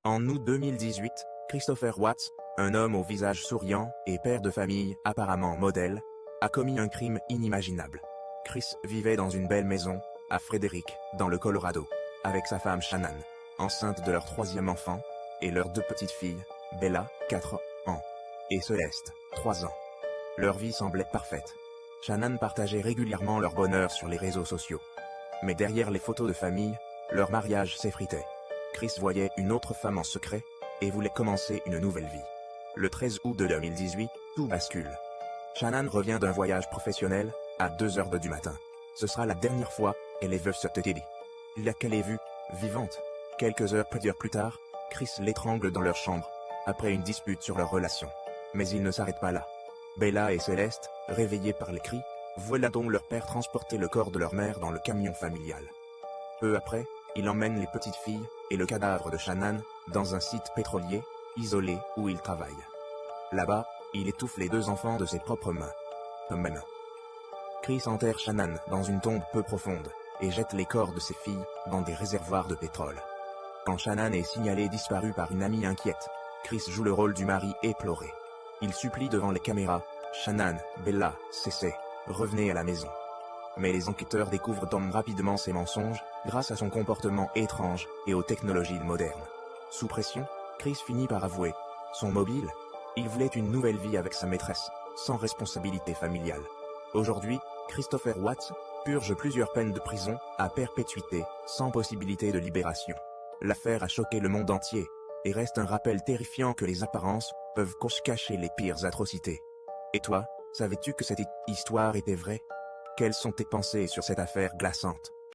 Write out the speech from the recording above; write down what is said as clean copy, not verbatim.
En août 2018, Christopher Watts, un homme au visage souriant et père de famille apparemment modèle, a commis un crime inimaginable. Chris vivait dans une belle maison, à Frederick, dans le Colorado, avec sa femme Shannan, enceinte de leur troisième enfant, et leurs deux petites filles, Bella, 4 ans, et Celeste, 3 ans. Leur vie semblait parfaite. Shannan partageait régulièrement leur bonheur sur les réseaux sociaux. Mais derrière les photos de famille, leur mariage s'effritait. Chris voyait une autre femme en secret, et voulait commencer une nouvelle vie. Le 13 août de 2018, tout bascule. Shannan revient d'un voyage professionnel, à 2h du matin. Ce sera la dernière fois, elle est veuve sur Teddy. La qu'elle est vue, vivante. Quelques heures plus tard, Chris l'étrangle dans leur chambre, après une dispute sur leur relation. Mais il ne s'arrête pas là. Bella et Céleste, réveillées par les cris, voilà donc leur père transporter le corps de leur mère dans le camion familial. Peu après, il emmène les petites filles, et le cadavre de Shannan, dans un site pétrolier, isolé, où il travaille. Là-bas, il étouffe les deux enfants de ses propres mains. Même. Chris enterre Shannan dans une tombe peu profonde, et jette les corps de ses filles, dans des réservoirs de pétrole. Quand Shannan est signalée disparue par une amie inquiète, Chris joue le rôle du mari éploré. Il supplie devant les caméras, Shannan, Bella, cessez, revenez à la maison. Mais les enquêteurs découvrent rapidement ses mensonges, grâce à son comportement étrange et aux technologies modernes. Sous pression, Chris finit par avouer son mobile. Il voulait une nouvelle vie avec sa maîtresse, sans responsabilité familiale. Aujourd'hui, Christopher Watts purge plusieurs peines de prison à perpétuité, sans possibilité de libération. L'affaire a choqué le monde entier, et reste un rappel terrifiant que les apparences peuvent cacher les pires atrocités. Et toi, savais-tu que cette histoire était vraie? Quelles sont tes pensées sur cette affaire glaçante?